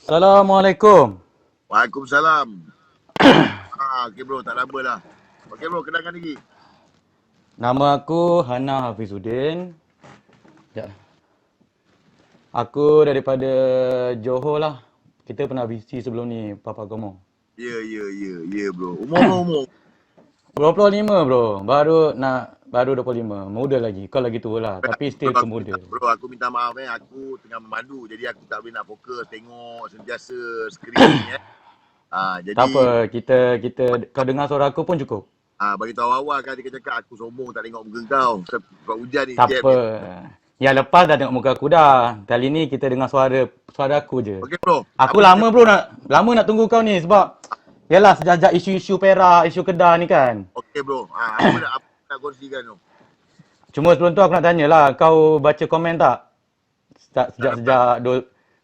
Assalamualaikum. Waalaikumsalam. Okey bro, tak lama lah. Okey bro, kenalkan lagi. Nama aku Hana Hafizuddin. Ya. Aku daripada Johor lah. Kita pernah visi sebelum ni, Papa Gomo. Ya bro. Umur. 25 bro. Baru 25. Muda lagi. Kau lagi tua lah. Tapi still pemuda. Bro, aku minta maaf aku tengah memandu. Jadi aku tak boleh nak fokus tengok sentiasa skrin Tak jadi apa. Kau dengar suara aku pun cukup. bagi tahu awal kan dia cakap aku sombong tak tengok muka kau. Sebab hujan ni Tak jam apa. ni. Yang lepas dah tengok muka aku dah. Kali ni kita dengar suara aku je. Okey bro. Aku Apa lama bro nak tunggu kau ni sebab yalah sejak isu-isu Perak, isu Kedah ni kan. Okey bro. Apa nak kongsikan tu? Cuma sebelum tu aku nak tanyalah, kau baca komen tak?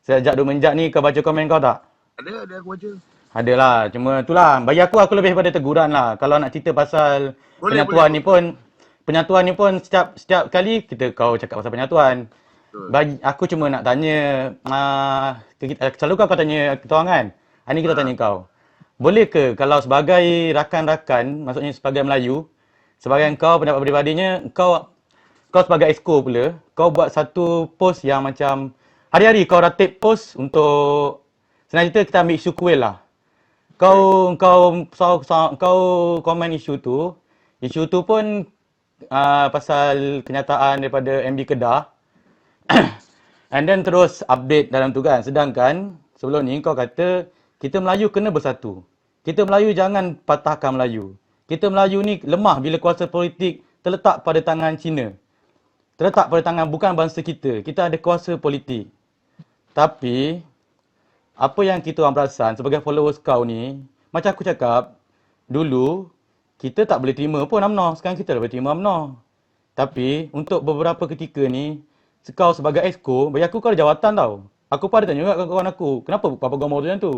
Sejak 2 menjak ni kau baca komen kau tak? Ada aku baca. Adalah, cuma itulah. Bagi aku lebih pada teguran lah. Kalau nak cerita pasal penyatuan ni pun setiap kali kau cakap pasal penyatuan. Bagi aku cuma nak tanya, selalu kau tanya kita orang kan? Hari ni kita tanya kau. Boleh ke kalau sebagai rakan-rakan, maksudnya sebagai Melayu, sebagai kau pendapat peribadinya, kau sebagai exco pula, kau buat satu post yang macam hari-hari kau ratip post untuk senang cerita kita ambil isu kuil lah. Kau komen isu tu pun pasal kenyataan daripada MD Kedah. And then terus update dalam tu kan. Sedangkan sebelum ni kau kata kita Melayu kena bersatu. Kita Melayu jangan patahkan Melayu. Kita Melayu ni lemah bila kuasa politik terletak pada tangan Cina. Terletak pada tangan bukan bangsa kita. Kita ada kuasa politik. Tapi apa yang kita orang perasan sebagai followers kau ni, macam aku cakap, dulu kita tak boleh terima pun UMNO. Sekarang kita dah boleh terima UMNO. Tapi untuk beberapa ketika ni, kau sebagai exco, bagi aku kau ada jawatan tau. Aku pun ada tanya juga kawan-kawan aku, kenapa Papa Gomo tu macam tu?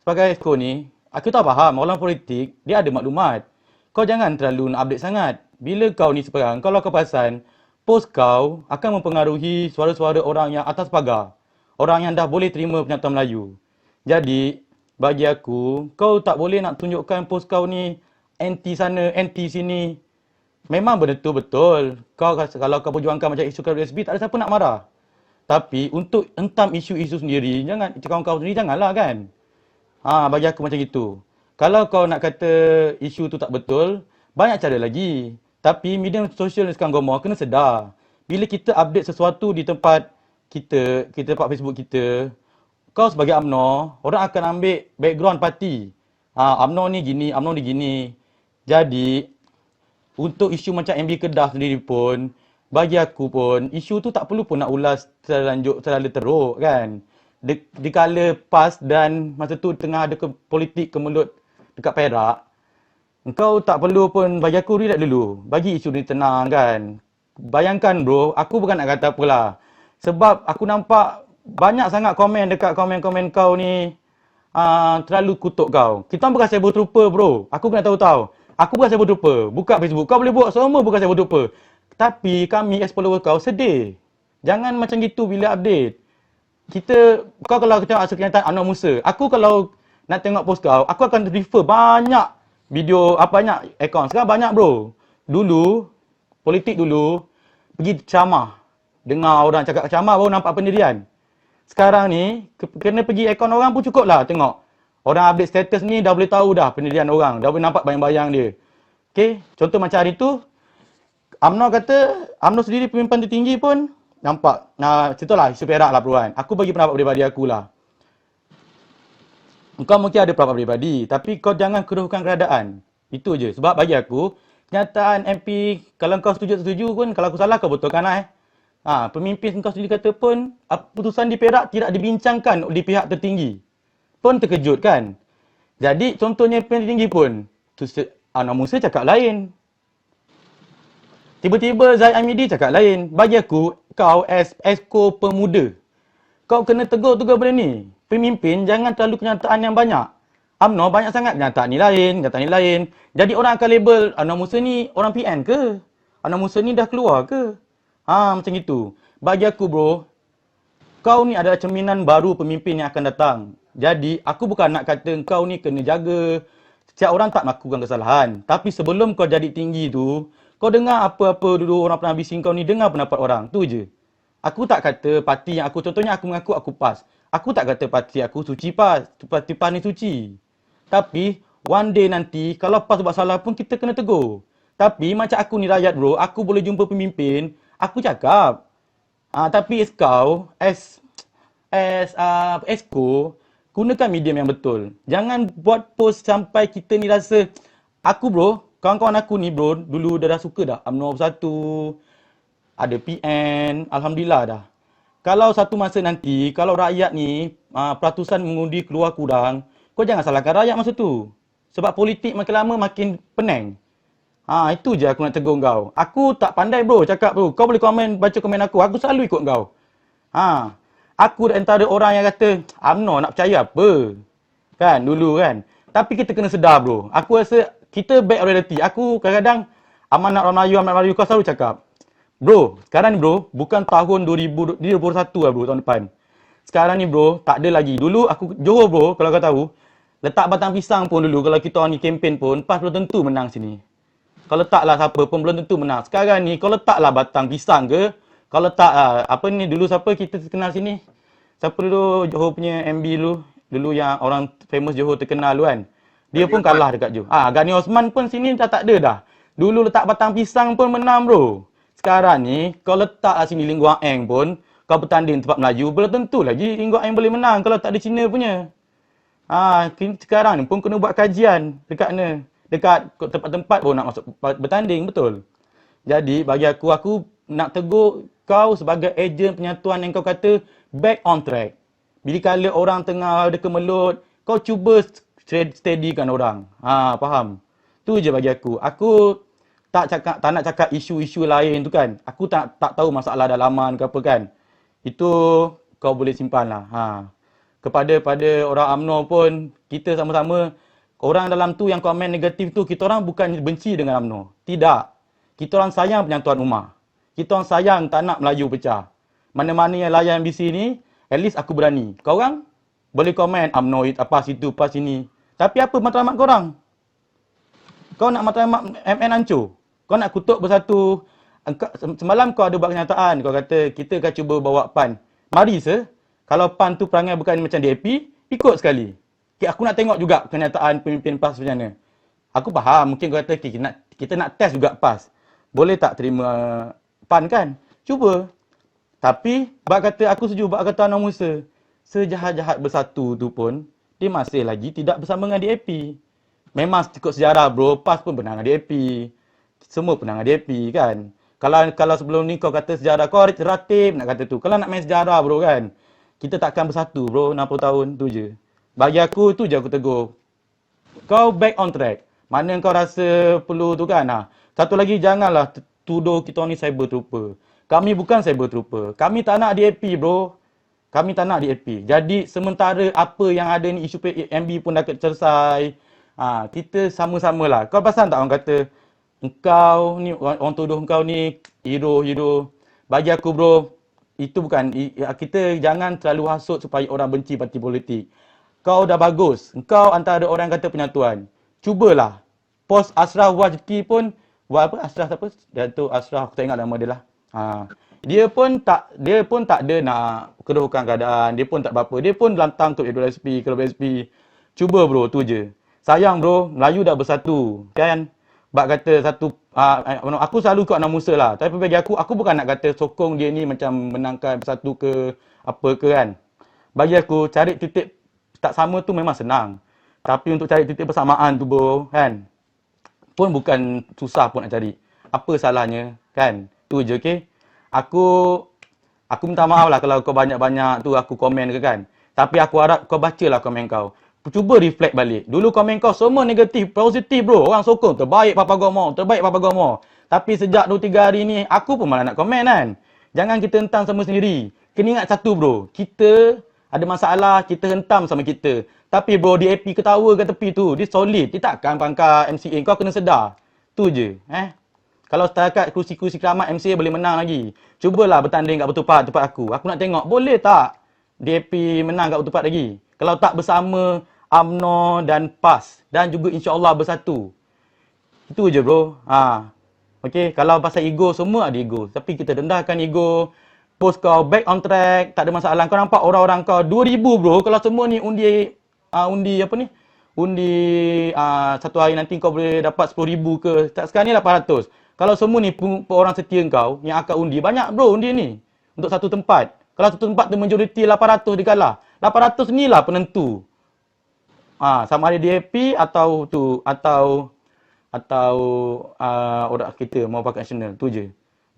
Sebagai exco ni, aku tak faham, orang politik, dia ada maklumat. Kau jangan terlalu nak update sangat. Bila kau ni sekarang, kalau kau perasan, post kau akan mempengaruhi suara-suara orang yang atas pagar. Orang yang dah boleh terima penyatuan Melayu. Jadi, bagi aku, kau tak boleh nak tunjukkan post kau ni anti sana, anti sini. Memang betul. Kalau kau perjuangkan macam isu KWSB, tak ada siapa nak marah. Tapi untuk hentam isu-isu sendiri, jangan kawan-kawan sendiri janganlah kan. Bagi aku macam itu. Kalau kau nak kata isu tu tak betul, banyak cara lagi. Tapi media sosial sekarang Gomo kena sedar. Bila kita update sesuatu di tempat kita tempat Facebook kita, kau sebagai UMNO, orang akan ambil background parti. UMNO ni gini. Jadi, untuk isu macam MB Kedah sendiri pun, bagi aku pun, isu tu tak perlu pun nak ulas terlalu teruk kan. Dikala PAS dan masa tu tengah ada politik kemelut dekat Perak, engkau tak perlu pun, bagi aku relax dulu. Bagi isu ni tenang kan. Bayangkan bro, aku bukan nak kata apalah. Sebab aku nampak banyak sangat komen dekat komen-komen kau ni terlalu kutuk kau. Kita bukan cyber trooper bro. Aku kena tahu. Aku bukan cyber trooper. Buka Facebook. Kau boleh buat semua bukan cyber trooper. Tapi kami ex-follower kau sedih. Jangan macam gitu bila update. Kau kalau tengok asal kenyataan Anwar Musa. Aku kalau nak tengok post kau, aku akan refer banyak video, banyak akaun. Sekarang banyak bro. Politik dulu, pergi ceramah. Dengar orang cakap ceramah baru nampak pendirian. Sekarang ni, kena pergi akaun orang pun cukup lah tengok. Orang update status ni dah boleh tahu dah pendirian orang. Dah boleh nampak bayang-bayang dia. Okay, contoh macam hari tu, UMNO sendiri pemimpin tertinggi pun nampak. Contohlah isu Perak lah bro kan. Aku bagi pendapat peribadi aku lah. Kau mungkin ada pendapat peribadi, tapi kau jangan keruhkan keadaan. Itu je. Sebab bagi aku, kenyataan MP, kalau kau setuju pun, kalau aku salah kau betulkan lah pemimpin kau sendiri kata pun putusan di Perak tidak dibincangkan di pihak tertinggi. Pun terkejut kan. Jadi contohnya pemimpin tertinggi pun Anwar Musa cakap lain. Tiba-tiba Zaid Amidi cakap lain. Bagi aku, kau as exco pemuda, kau kena tegur benda ni. Pemimpin jangan terlalu kenyataan yang banyak. UMNO banyak sangat kenyataan ni lain. Jadi orang akan label Anwar Musa ni orang PN ke? Anwar Musa ni dah keluar ke? Macam itu. Bagi aku bro, kau ni adalah cerminan baru pemimpin yang akan datang. Jadi, aku bukan nak kata kau ni kena jaga. Setiap orang tak melakukan kesalahan. Tapi sebelum kau jadi tinggi tu, kau dengar apa-apa dulu orang pernah bising kau ni, dengar pendapat orang. Tu je. Aku tak kata parti yang aku, contohnya aku mengaku aku PAS. Aku tak kata parti aku suci PAS. Parti PAS ni suci. Tapi, one day nanti, kalau PAS buat salah pun kita kena tegur. Tapi, macam aku ni rakyat bro, aku boleh jumpa pemimpin, aku cakap. Tapi kau, Esko, gunakan medium yang betul. Jangan buat post sampai kita ni rasa, aku bro, kawan-kawan aku ni bro, dulu dah suka dah UMNO 1, ada PN, Alhamdulillah dah. Kalau satu masa nanti, kalau rakyat ni, peratusan mengundi keluar kurang, kau jangan salahkan rakyat masa tu. Sebab politik makin lama makin pening. Itu je aku nak tegur kau. Aku tak pandai bro cakap bro. Kau boleh komen, baca komen aku. Aku selalu ikut kau. Aku antara orang yang kata, UMNO nak percaya apa? Kan, dulu kan. Tapi kita kena sedar bro. Aku rasa kita back reality. Aku kadang-kadang, amanat orang Melayu, kau selalu cakap. Bro, sekarang ni bro, bukan tahun 2021 lah bro, tahun depan. Sekarang ni bro, tak ada lagi. Dulu aku, Johor bro, kalau kau tahu, letak batang pisang pun dulu, kalau kita orang ni kempen pun, PAS belum tentu menang sini. Kau letaklah siapa pun belum tentu menang. Sekarang ni, kau letaklah batang pisang ke, kau letak apa ni, dulu siapa kita kenal sini? Siapa dulu Johor punya MB dulu yang orang famous Johor terkenal dulu kan. Dia pun kalah dekat Johor. Gani Osman pun sini dah tak ada dah. Dulu letak batang pisang pun menang bro. Sekarang ni, kau letak sini Lee Kuan Yew pun, kau bertanding tempat Melayu, belum tentu lagi Lee Kuan Yew boleh menang kalau tak ada Cina punya. Sekarang ni pun kena buat kajian dekat tempat-tempat pun nak masuk bertanding, betul. Jadi, bagi aku nak tegur kau sebagai ejen penyatuan yang kau kata back on track. Bila kala orang tengah ada kemelut, kau cuba steadykan orang. Faham? Tu je bagi aku. Aku tak nak cakap isu-isu lain tu kan. Aku tak tahu masalah dalaman ke apa kan. Itu kau boleh simpan lah. Kepada orang UMNO pun, kita sama-sama, orang dalam tu yang komen negatif tu, kita orang bukan benci dengan UMNO. Tidak. Kita orang sayang penyatuan ummah. Kita orang sayang tak nak Melayu pecah. Mana-mana yang layan MBC ni, at least aku berani. Kau orang boleh komen UMNO apa situ, apa sini. Tapi apa matlamat korang? Kau nak matlamat MN hancur. Kau nak kutuk bersatu. Semalam kau ada buat kenyataan. Kau kata kita akan cuba bawa PAN. Mari kalau PAN tu perangai bukan macam DAP, ikut sekali. Aku nak tengok juga kenyataan pemimpin PAS macam mana. Aku faham. Mungkin kau kata kita nak test juga PAS. Boleh tak terima PAN kan? Cuba. Tapi, aku setuju bak kata Anwar Musa. Sejahat-jahat bersatu tu pun, dia masih lagi tidak bersama dengan DAP. Memang ikut sejarah bro, PAS pun pernah dengan DAP. Semua pernah dengan DAP kan. Kalau sebelum ni kau kata sejarah, kau ratib nak kata tu. Kalau nak main sejarah bro kan, kita takkan bersatu bro 60 tahun tu je. Bagi aku, tu je aku tegur. Kau back on track. Mana kau rasa perlu tu kan. Satu lagi, janganlah tuduh kita ni cyber trooper. Kami bukan cyber trooper. Kami tak nak DAP bro. Kami tak nak DAP. Jadi sementara apa yang ada ni, isu MB pun dah selesai. Kita sama-samalah. Kau pasal tak orang kata, engkau ni, orang tuduh engkau ni hero. Bagi aku bro, itu bukan, kita jangan terlalu hasut supaya orang benci parti politik. Kau dah bagus. Engkau antara orang yang kata penyatuan. Cubalah. Pos Ashraf Wajki pun, buat apa? Ashraf apa? Datuk Ashraf, aku tak ingat nama dia lah. Dia pun tak ada nak kerohkan keadaan. Dia pun tak apa-apa. Dia pun lantang ke SP, ke SP. Cuba bro, tu je. Sayang bro, Melayu dah bersatu. Kan? Bak kata satu, aku selalu ikut Anwar Musa lah. Tapi bagi aku bukan nak kata sokong dia ni macam menangkan bersatu ke apa ke kan. Bagi aku, cari titik tak sama tu memang senang. Tapi untuk cari titik persamaan tu bro, kan, pun bukan susah pun nak cari. Apa salahnya, kan? Tu je, okey? Aku minta maaf lah kalau kau banyak-banyak tu aku komen ke kan. Tapi aku harap kau bacalah komen kau. Cuba reflect balik. Dulu komen kau semua negatif, positif bro. Orang sokong, terbaik Papa Gomo. Tapi sejak 2-3 hari ni, aku pun malah nak komen kan. Jangan kita hentam sama sendiri. Kena ingat satu bro, kita ada masalah, kita hentam sama kita. Tapi bro, DAP ketawa kat tepi tu, dia solid. Dia takkan pangkal MCA. Kau kena sedar. Tu je. Kalau setakat kursi-kursi keramat, MCA boleh menang lagi. Cubalah bertanding kat Batu Pahat tempat aku. Aku nak tengok, boleh tak DAP menang kat Batu Pahat lagi? Kalau tak bersama UMNO dan PAS dan juga insya-Allah bersatu. Itu je bro. Okey, kalau pasal ego semua ada ego. Tapi kita rendahkan ego. Post kau back on track, tak ada masalah. Kau nampak orang-orang kau 2000 bro. Kalau semua ni undi apa ni? Undi satu hari nanti kau boleh dapat 10,000 ke. Tak sekarang ni 800. Kalau semua ni orang setia kau yang akan undi, banyak bro undi ni. Untuk satu tempat. Kalau satu tempat tu majoriti 800 dia kalah. 800 ni lah penentu. Sama ada DAP atau orang kita mau pakai nasional. Tu je.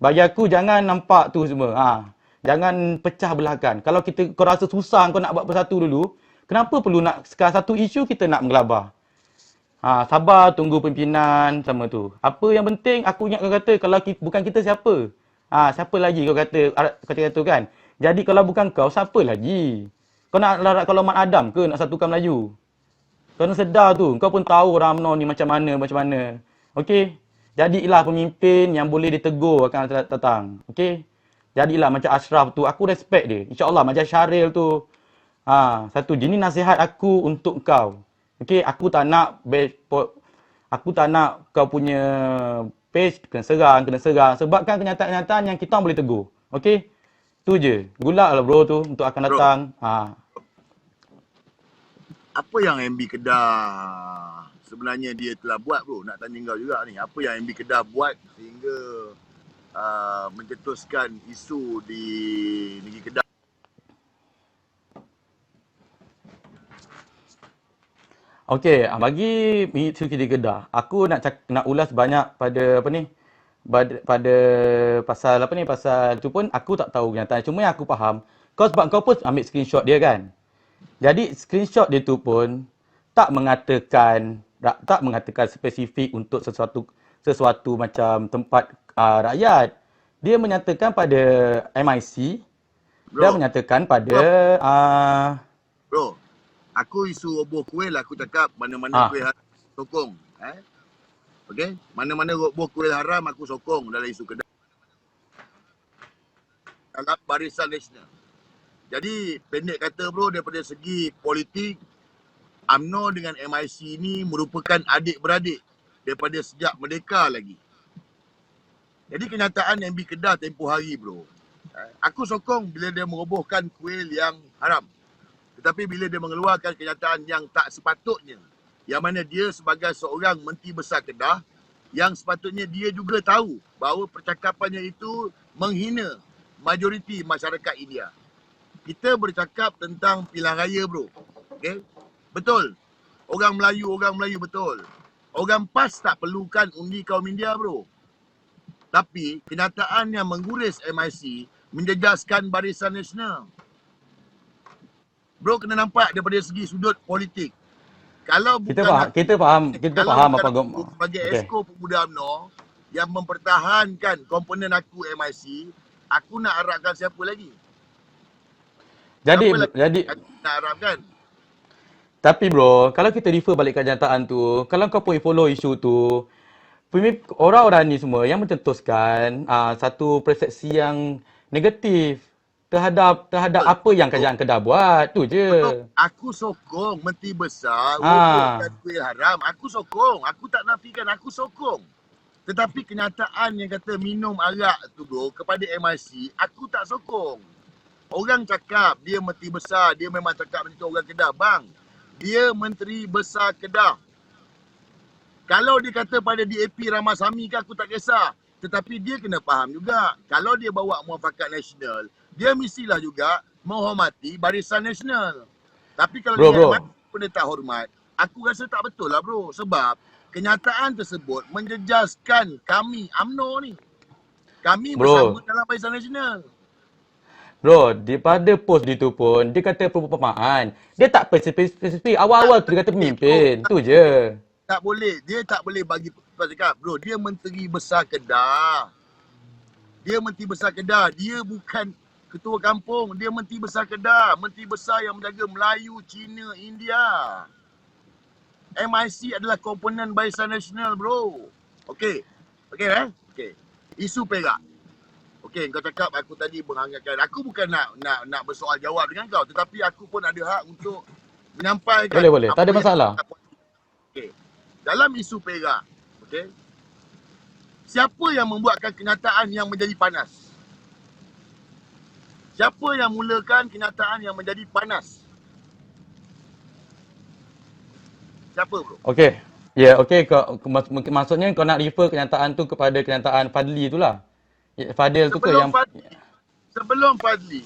Bagi aku jangan nampak tu semua. Jangan pecah belahkan. Kalau kau rasa susah kau nak buat bersatu dulu, kenapa perlu nak sekarang satu isu kita nak menggelabah? Sabar tunggu pimpinan sama tu. Apa yang penting aku ingat kau kata kalau bukan kita siapa? Siapa lagi kau kata tu kan? Jadi kalau bukan kau siapa lagi? Kau nak larat kalau Mat Adam ke nak satukan Melayu? Kau kena sedar tu. Kau pun tahu orang UMNO ni macam mana. Okey? Jadilah pemimpin yang boleh ditegur akan datang. Okey? Jadilah macam Ashraf tu. Aku respect dia. InsyaAllah macam Syaril tu. Satu. Ini nasihat aku untuk kau. Okey? Aku tak nak kau punya page kena serang. Sebabkan kenyataan-kenyataan yang kita boleh tegur. Okey? Tu je. Gulak lah bro tu untuk akan datang. Apa yang MB Kedah sebenarnya dia telah buat bro? Nak tanya kau juga ni. Apa yang MB Kedah buat sehingga mencetuskan isu di negeri Kedah? Okey, bagi isu di Kedah, aku nak ulas banyak pada apa ni? Pada pasal tu pun aku tak tahu kenyataan. Cuma yang aku faham, sebab kau pun ambil screenshot dia kan. Jadi screenshot dia tu pun tak mengatakan spesifik untuk sesuatu macam tempat rakyat. Dia menyatakan pada MIC dan menyatakan pada bro, aku isu roboh kuil aku cakap mana-mana kuil haram sokong. Okey, mana-mana roboh kuil haram aku sokong dalam isu Kedah. Dalam Barisan Nasional. Jadi pendek kata bro, daripada segi politik, UMNO dengan MIC ni merupakan adik-beradik daripada sejak merdeka lagi. Jadi kenyataan MB Kedah tempoh hari bro, aku sokong bila dia merobohkan kuil yang haram. Tetapi bila dia mengeluarkan kenyataan yang tak sepatutnya, yang mana dia sebagai seorang Menteri Besar Kedah, yang sepatutnya dia juga tahu bahawa percakapannya itu menghina majoriti masyarakat India. Kita bercakap tentang pilihan raya bro. Okay? Betul. Orang Melayu betul. Orang PAS tak perlukan undi kaum India bro. Tapi kenyataan yang mengguris MIC menjejaskan Barisan Nasional. Bro kena nampak daripada segi sudut politik. Kalau bukan kita faham apa kau sebagai Esko Pemuda UMNO yang mempertahankan komponen aku MIC, aku nak harapkan siapa lagi? Jadi nak harapkan. Tapi bro, kalau kita refer balik kenyataan tu, kalau kau pun follow isu tu, orang-orang ni semua yang mencetuskan satu persepsi yang negatif terhadap apa yang kerajaan Kedah buat. Tu je. Betul. Aku sokong Menteri Besar robohkan kuil haram. Aku sokong. Aku tak nafikan, aku sokong. Tetapi kenyataan yang kata minum arak tu bro kepada MIC, aku tak sokong. Orang cakap dia Menteri Besar, dia memang cakap macam tu orang Kedah. Bang, dia Menteri Besar Kedah. Kalau dia kata pada DAP Ramasamy ke aku tak kisah. Tetapi dia kena faham juga. Kalau dia bawa muafakat nasional, dia mestilah juga menghormati Barisan Nasional. Tapi kalau dia pun dia tak hormat, aku rasa tak betul lah bro. Sebab kenyataan tersebut menjejaskan kami UMNO ni. Kami bersama dalam Barisan Nasional. Bro, daripada post dia tu pun, dia kata perumpamaan. Dia tak spesifik. Awal-awal tu dia kata pemimpin. Tu je. Tak boleh. Dia tak boleh bagi cakap. Bro, dia Menteri Besar Kedah. Dia Menteri Besar Kedah. Dia bukan ketua kampung. Dia Menteri Besar Kedah. Menteri Besar yang menjaga Melayu, Cina, India. MIC adalah komponen Barisan Nasional bro. Okey. Okey. Isu Perak. Okey, kau cakap aku tadi menghangatkan. Aku bukan nak bersoal jawab dengan kau, tetapi aku pun ada hak untuk menyampaikan Boleh. Tak apa ada yang masalah. okey. Dalam isu Perak, okey. Siapa yang membuatkan kenyataan yang menjadi panas? Siapa yang mulakan kenyataan yang menjadi panas? Siapa bro? Okey. Ya, okey. Maksudnya kau nak refer kenyataan tu kepada kenyataan Fadli tu lah. Fadil tu ke Sebelum yang... Fadli, sebelum Fadli,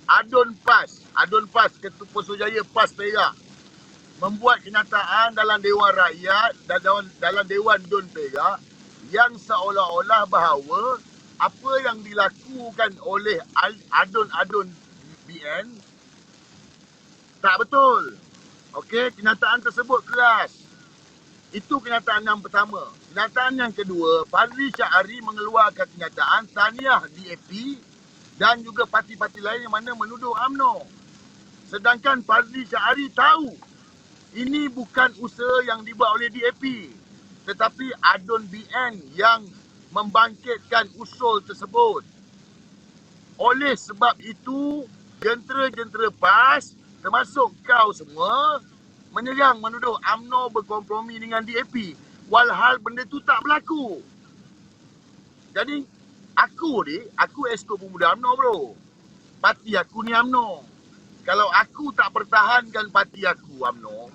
Adon Pas, Ketua Putrajaya PAS Perak membuat kenyataan dalam Dewan Rakyat dan dalam Dewan Dun Perak yang seolah-olah bahawa apa yang dilakukan oleh Adon BN tak betul. Okey, kenyataan tersebut keras. Itu kenyataan yang pertama. Kenyataan yang kedua, Fadli Syahari mengeluarkan kenyataan tahniah DAP dan juga parti-parti lain yang mana menuduh UMNO. Sedangkan Fadli Syahari tahu ini bukan usaha yang dibuat oleh DAP, tetapi Adon BN yang membangkitkan usul tersebut. Oleh sebab itu, jentera-jentera PAS termasuk kau semua menyerang menuduh UMNO berkompromi dengan DAP. Walhal benda tu tak berlaku. Jadi, aku Esko Pemuda UMNO bro. Parti aku ni UMNO. Kalau aku tak pertahankan parti aku UMNO,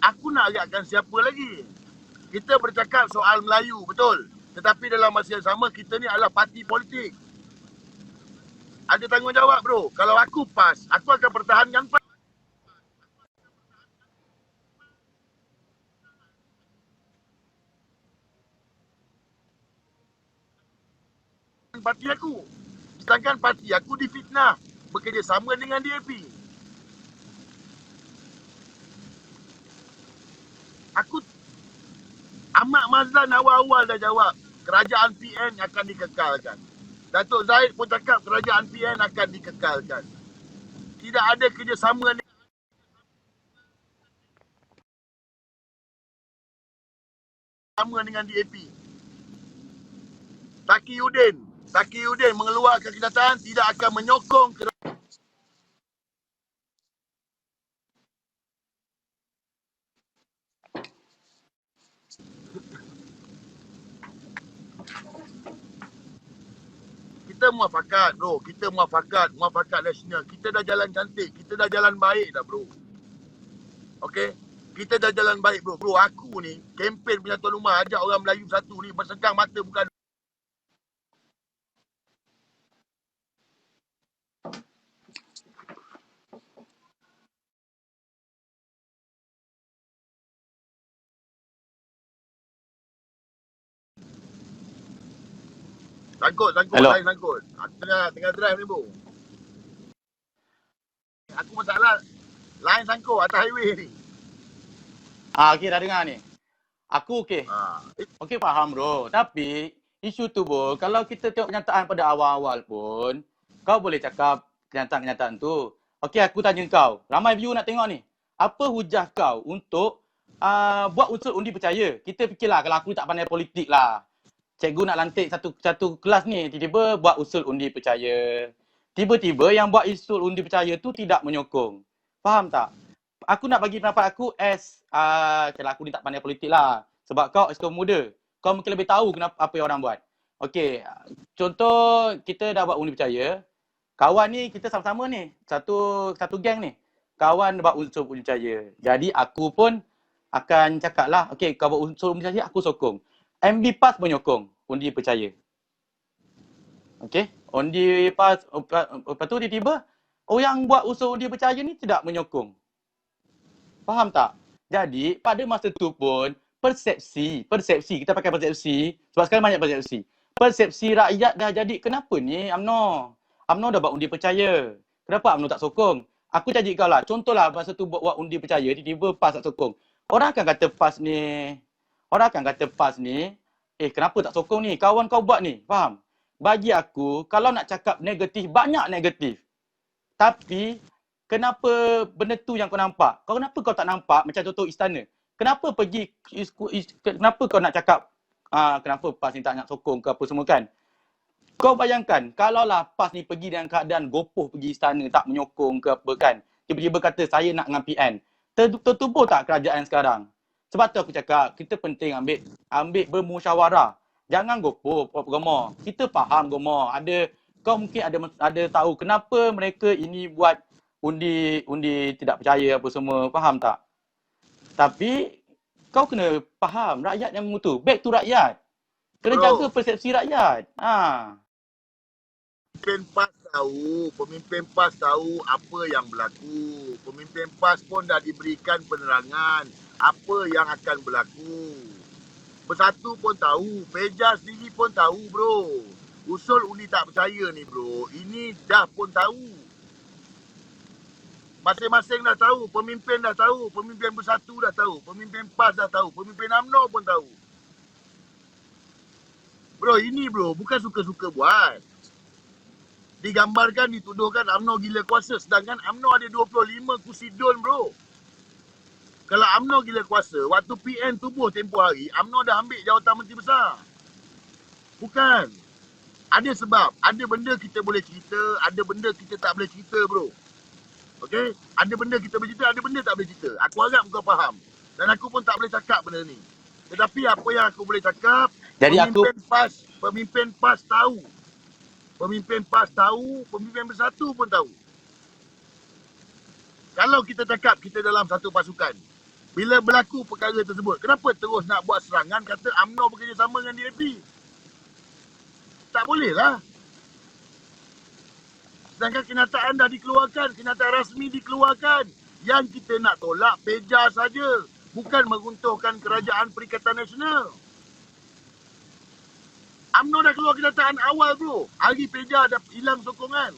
aku nak agakkan siapa lagi? Kita bercakap soal Melayu, betul. Tetapi dalam masa yang sama, kita ni adalah parti politik. Ada tanggungjawab bro. Kalau aku PAS, aku akan pertahankan PAS. Parti aku. Sedangkan parti aku difitnah bekerjasama dengan DAP. Aku Ahmad Mazlan awal-awal dah jawab kerajaan PN akan dikekalkan. Datuk Zahid pun cakap kerajaan PN akan dikekalkan. Tidak ada kerjasama dengan DAP. Taqiyuddin mengeluarkan kenyataan tidak akan menyokong kita muafakat bro, kita muafakat nasional. Kita dah jalan cantik, kita dah jalan baik dah bro. Okey, kita dah jalan baik bro. Bro, aku ni kempen penyatuan rumah ajak orang Melayu satu ni bersegang mata bukan. Sangkut, Hello. lain sangkut. Aku tengah drive ni bro. Aku masalah lain sangkut atas highway ni. Okey, dah dengar ni. Aku okey. Okey, faham bro. Tapi isu tu bro, kalau kita tengok kenyataan pada awal-awal pun, kau boleh cakap kenyataan-kenyataan tu. Okey, aku tanya kau. Ramai view nak tengok ni. Apa hujah kau untuk buat unsur undi percaya? Kita fikirlah kalau aku tak pandai politik lah. Cikgu nak lantik satu kelas ni, tiba-tiba buat usul undi percaya. Tiba-tiba yang buat usul undi percaya tu tidak menyokong. Faham tak? Aku nak bagi pendapat aku kalau aku ni tak pandai politik lah. Sebab kau kaum muda. Kau mungkin lebih tahu kenapa apa yang orang buat. Okey, contoh kita dah buat undi percaya. Kawan ni kita sama-sama ni. Satu geng ni. Kawan buat unsur undi percaya. Jadi aku pun akan cakap lah, okey kau buat unsur undi percaya, aku sokong. MB PAS menyokong undi percaya. Okey, undi PAS, lepas tu tiba-tiba orang buat usul undi percaya ni tidak menyokong. Faham tak? Jadi pada masa tu pun persepsi, kita pakai persepsi sebab sekarang banyak persepsi. Persepsi rakyat dah jadi kenapa ni UMNO dah buat undi percaya. Kenapa UMNO tak sokong? Aku janji kau lah, contohlah masa tu buat undi percaya tiba-tiba PAS tak sokong. Orang akan kata PAS ni, kenapa tak sokong ni? Kawan kau buat ni, faham? Bagi aku, kalau nak cakap negatif, banyak negatif. Tapi, kenapa benda tu yang kau nampak? Kenapa kau tak nampak macam contoh istana? Kenapa kau nak cakap kenapa PAS ni tak nak sokong ke apa semua kan? Kau bayangkan, kalaulah PAS ni pergi dengan keadaan gopoh pergi istana, tak menyokong ke apa kan? Tiba-tiba kata saya nak dengan PN. tertubuh tak kerajaan sekarang? Sebab tu aku cakap, kita penting ambil bermusyawarah. Jangan gopoh Gomor. Kita faham Gomor. Kau mungkin ada tahu kenapa mereka ini buat undi tidak percaya apa semua. Faham tak? Tapi kau kena faham rakyat yang mengutu. Back to rakyat. Kena jaga Bro, persepsi rakyat. pemimpin PAS tahu apa yang berlaku. Pemimpin PAS pun dah diberikan penerangan apa yang akan berlaku. Bersatu pun tahu, Peja sendiri pun tahu bro. Usul undi tak percaya ni bro, ini dah pun tahu. Masing-masing dah tahu, pemimpin dah tahu, pemimpin Bersatu dah tahu, pemimpin PAS dah tahu, pemimpin UMNO pun tahu. Bro, ini bro, bukan suka-suka buat. Digambarkan, dituduhkan UMNO gila kuasa, sedangkan UMNO ada 25 kursi DUN bro. Kalau UMNO gila kuasa, waktu PN tubuh tempoh hari, UMNO dah ambil jawatan menteri besar. Bukan. Ada sebab. Ada benda kita boleh cerita, ada benda kita tak boleh cerita bro. Okay? Ada benda kita boleh cerita, ada benda tak boleh cerita. Aku harap kau faham. Dan aku pun tak boleh cakap benda ni. Tetapi apa yang aku boleh cakap, Jadi pemimpin PAS tahu. Pemimpin PAS tahu, pemimpin Bersatu pun tahu. Kalau kita cakap kita dalam satu pasukan, bila berlaku perkara tersebut, kenapa terus nak buat serangan kata UMNO bekerjasama dengan DAP? Tak boleh lah. Sedangkan kenyataan dah dikeluarkan, kenyataan rasmi dikeluarkan. Yang kita nak tolak Peja saja, bukan meruntuhkan kerajaan Perikatan Nasional. UMNO dah keluar kenyataan awal bro. Hari Peja dah hilang sokongan.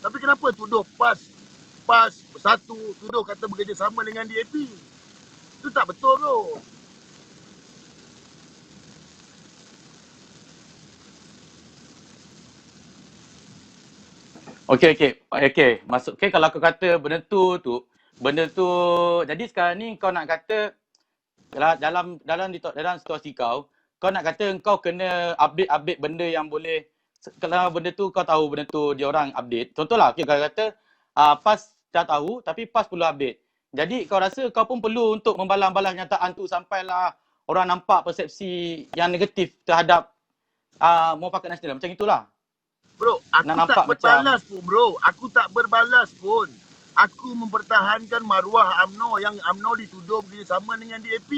Tapi kenapa tuduh PAS Bersatu, tuduh kata bekerjasama dengan DAP? Itu tak betul bro. Okey. Kalau kau kata benda tu, jadi sekarang ni kau nak kata dalam situasi kau nak kata kau kena update benda yang boleh, kalau benda tu kau tahu benda tu dia orang update. Contohlah, kau kata PAS dah tahu tapi PAS perlu update. Jadi kau rasa kau pun perlu untuk membalas nyataan tu sampailah orang nampak persepsi yang negatif terhadap Muafakat Nasional. Macam itulah. Bro, aku tak berbalas pun bro. Aku tak berbalas pun. Aku mempertahankan maruah UMNO yang UMNO dituduh bekerjasama dengan DAP.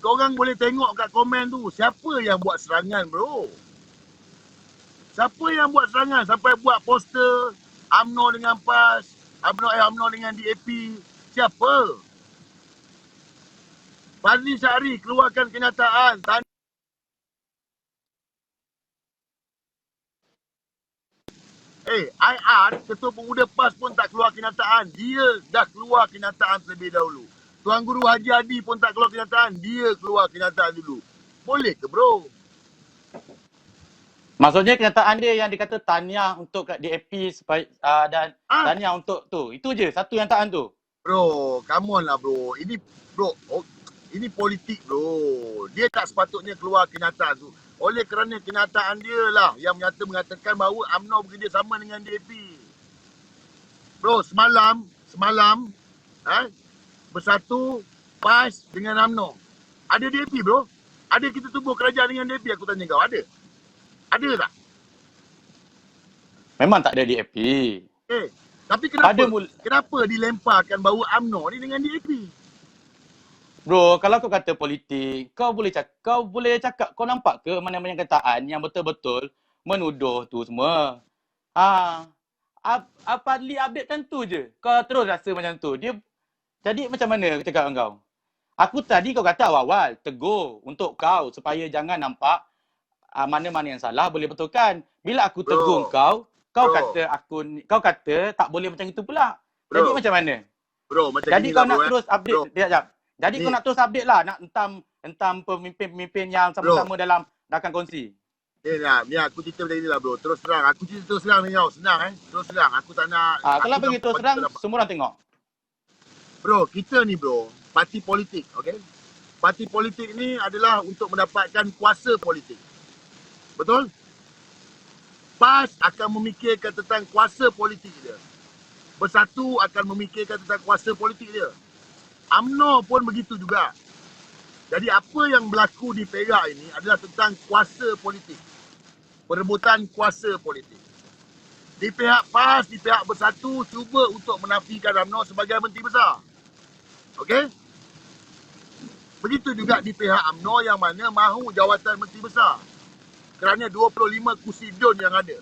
Korang boleh tengok kat komen tu, siapa yang buat serangan bro? Siapa yang buat serangan sampai buat poster UMNO dengan PAS, UMNO dengan DAP? Siapa? Fadli Syahri keluarkan kenyataan. IR, Ketua Pemuda PAS pun tak keluar kenyataan. Dia dah keluar kenyataan terlebih dahulu. Tuan Guru Haji Adi pun tak keluar kenyataan. Dia keluar kenyataan dulu. Boleh ke bro? Maksudnya kenyataan dia yang dikata tahniah untuk DAP dan tahniah untuk tu. Itu je, satu kenyataan tu. Bro, come on lah bro. Ini politik bro. Dia tak sepatutnya keluar kenyataan tu. Oleh kerana kenyataan dia lah yang mengatakan bahawa UMNO bekerjasama dengan DAP. Bro, semalam Bersatu PAS dengan UMNO. Ada DAP bro? Ada kita tubuh kerajaan dengan DAP, aku tanya kau, ada? Ada tak? Memang tak ada DAP. Tapi kenapa dilemparkan bahawa UMNO ni dengan DAP? Bro, kalau kau kata politik, kau boleh cakap, kau nampak ke mana-mana kenyataan yang betul-betul menuduh tu semua? Fadli update tentu je. Kau terus rasa macam tu. Jadi macam mana aku cakap dengan kau? Aku tadi kau kata awal-awal, tegur untuk kau supaya jangan nampak mana-mana yang salah boleh betulkan. Bila aku tegur kau kata tak boleh macam itu pula. Jadi macam mana? Bro, macam jadi kau lah, nak terus update. Jadi kau nak terus update lah, nak entam pemimpin-pemimpin yang sama-sama dalam rakan kongsi. Ni aku cerita macam inilah bro. Terus terang, aku cerita terus terang dengan kau. Senang terus terang. Aku tak nak. Kalau bagi terus terang, semua orang tengok. Bro, kita ni bro, parti politik, okay? Parti politik ni adalah untuk mendapatkan kuasa politik. Betul? PAS akan memikirkan tentang kuasa politik dia. Bersatu akan memikirkan tentang kuasa politik dia. UMNO pun begitu juga. Jadi apa yang berlaku di Perak ini adalah tentang kuasa politik. Perebutan kuasa politik. Di pihak PAS, di pihak Bersatu cuba untuk menafikan UMNO sebagai menteri besar. Okey? Begitu juga di pihak UMNO yang mana mahu jawatan menteri besar kerana 25 kursi DUN yang ada.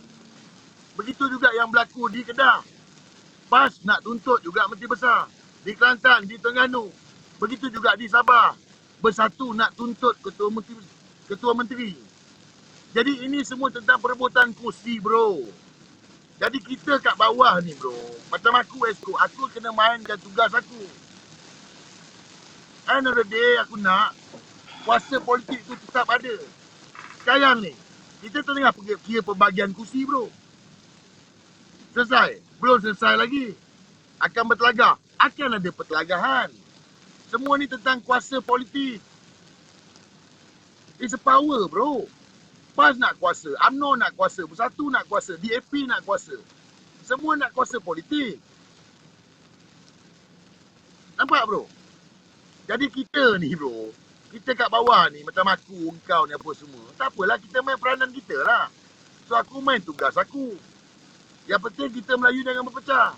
Begitu juga yang berlaku di Kedah. PAS nak tuntut juga menteri besar. Di Kelantan, di Terengganu. Begitu juga di Sabah. Bersatu nak tuntut ketua menteri. Jadi ini semua tentang perebutan kursi, bro. Jadi kita kat bawah ni, bro. Macam aku Esko, aku kena mainkan tugas aku. End of the day, aku nak kuasa politik tu tetap ada. Sekarang ni, kita tengah kira pembagian kursi, bro. Selesai? Belum selesai lagi. Akan bertelagah. Akan ada pertelagahan. Semua ni tentang kuasa politik. It's a power, bro. PAS nak kuasa, UMNO nak kuasa, Bersatu nak kuasa, DAP nak kuasa. Semua nak kuasa politik. Nampak, bro? Jadi kita ni, bro, kita kat bawah ni, macam aku, engkau ni apa semua. Tak apalah, kita main peranan kita lah. So, aku main tugas aku. Yang penting kita Melayu jangan berpecah.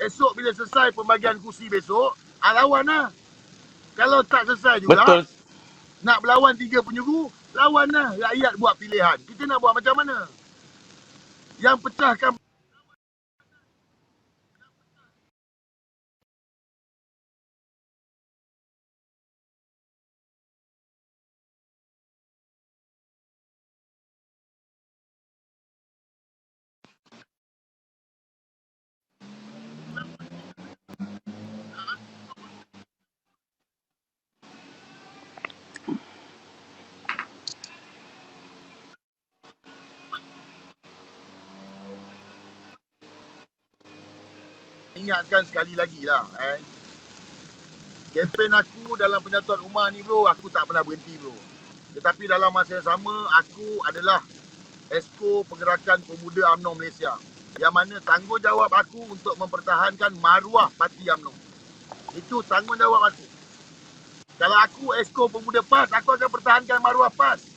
Esok bila selesai pembagian kursi besok, lawan lah. Kalau tak selesai juga, Betul. nak berlawan 3 penyuruh, lawan lah. Rakyat buat pilihan. Kita nak buat macam mana? Yang pecahkan ingatkan sekali lagi lah. Kempen aku dalam penyatuan rumah ni, bro, aku tak pernah berhenti, bro. Tetapi dalam masa yang sama, aku adalah Esko Pergerakan Pemuda UMNO Malaysia. Yang mana tanggungjawab aku untuk mempertahankan maruah parti UMNO. Itu tanggungjawab aku. Kalau aku Esko Pemuda PAS, aku akan pertahankan maruah PAS.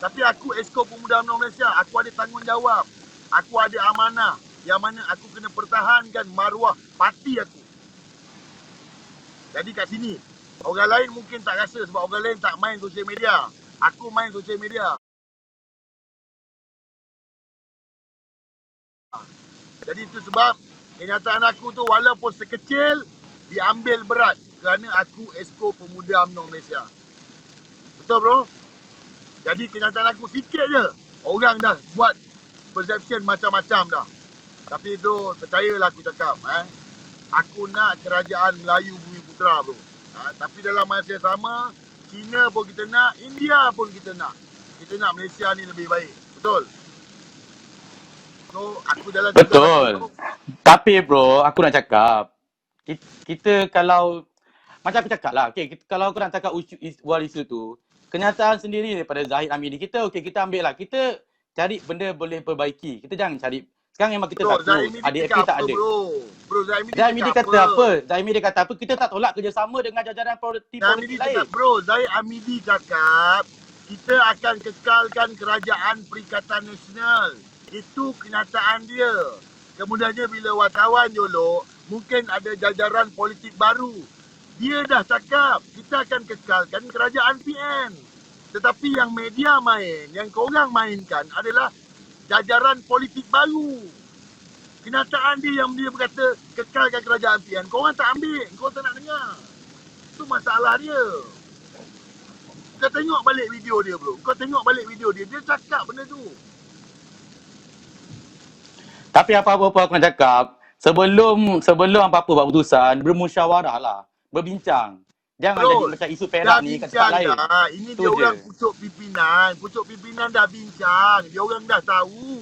Tapi aku Esko Pemuda UMNO Malaysia, aku ada tanggungjawab. Aku ada amanah yang mana aku kena pertahankan maruah parti aku. Jadi kat sini, orang lain mungkin tak rasa sebab orang lain tak main sosial media. Aku main sosial media. Jadi itu sebab kenyataan aku tu walaupun sekecil, diambil berat kerana aku Esko Pemuda UMNO Malaysia. Betul, bro? Jadi kenyataan aku sikit je. Orang dah buat perception macam-macam dah. Tapi tu percayalah aku cakap. Aku nak kerajaan Melayu Bumi Putera, bro. Tapi dalam masa yang sama, China pun kita nak, India pun kita nak. Kita nak Malaysia ni lebih baik. Betul? So, aku dalam Betul. Tapi bro, aku nak cakap, kita kalau, macam aku cakap lah, okay, kalau aku nak cakap isu tu, kenyataan sendiri daripada Zahid Hamidi, kita ambil lah, kita cari benda boleh perbaiki. Kita jangan cari, sekarang memang kita tak tahu, ADAP tak ada. Bro, Zahid Hamidi kata apa? Zahid Hamidi kata apa? Kita tak tolak kerjasama dengan jajaran politik lain. Bro, Zahid Hamidi cakap, kita akan kekalkan kerajaan Perikatan Nasional. Itu kenyataan dia. Kemudiannya bila wartawan jolok, mungkin ada jajaran politik baru. Dia dah cakap, kita akan kekalkan kerajaan PN. Tetapi yang media main, yang korang mainkan adalah jajaran politik baru. Kenyataan dia yang dia berkata kekalkan kerajaan PN. Korang tak ambil, korang tak nak dengar. Itu masalah dia. Kau tengok balik video dia, bro. Kau tengok balik video dia. Dia cakap benda tu. Tapi apa-apa aku nak cakap, sebelum apa-apa buat keputusan, bermusyawarah lah, berbincang. Jangan jadi macam isu Perak ni kat tempat lain. Ini dia orang pucuk pimpinan. Pucuk pimpinan dah bincang. Dia orang dah tahu.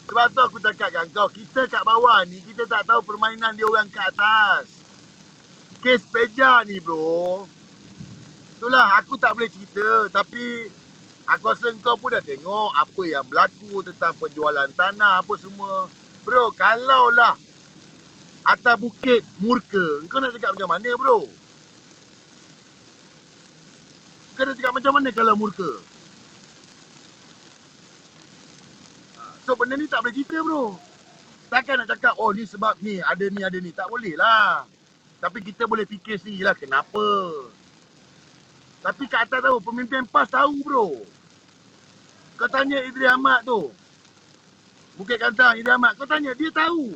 Sebab tu aku cakap kan kau, kita kat bawah ni, kita tak tahu permainan dia orang kat atas. Kes Peja ni, bro. Itulah, aku tak boleh cerita. Tapi aku rasa kau pun dah tengok apa yang berlaku tentang penjualan tanah, apa semua. Bro, kalaulah atas bukit murka, kau nak cakap macam mana bro? Kau nak cakap macam mana kalau murka? So benda ni tak boleh cerita bro. Takkan nak cakap, oh ni sebab ni, ada ni. Tak boleh lah. Tapi kita boleh fikir sendiri lah kenapa. Tapi kat atas tahu, pemimpin PAS tahu bro. Kau tanya Idris Ahmad tu, Bukit Kantang Idris Ahmad, kau tanya, dia tahu.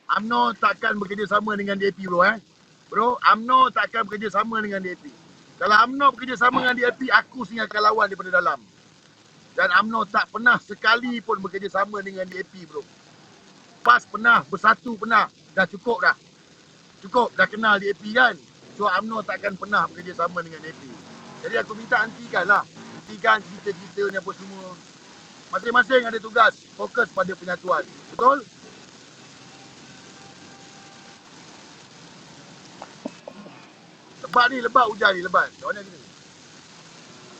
UMNO takkan bekerjasama dengan DAP bro Bro, UMNO takkan bekerjasama dengan DAP. Kalau UMNO bekerjasama dengan DAP, aku sendiri akan lawan daripada dalam. Dan UMNO tak pernah sekali pun bekerjasama dengan DAP bro. PAS pernah, bersatu pernah. Dah cukup dah. Cukup, dah kenal DAP kan. So UMNO takkan pernah bekerjasama dengan DAP. Jadi aku minta hentikan lah. Hentikan cerita-cerita ni apa semua. Masing-masing ada tugas. Fokus pada penyatuan. Betul? Lebat ni, lebat hujan ni, lebat. Macam mana ni?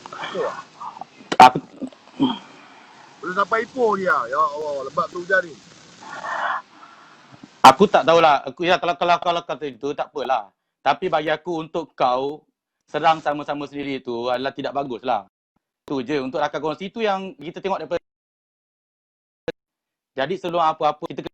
Ipoh lah. Aku Belum sampai Ipoh dia. Ya Allah, lebat tu hujan ni. aku tak tahulah. Aku ya kalau kata itu tak apalah. Tapi bagi aku untuk kau serang sama-sama sendiri itu adalah tidak baguslah. Tu je untuk rakan kongsi itu yang kita tengok daripada. Jadi sebelum apa-apa kita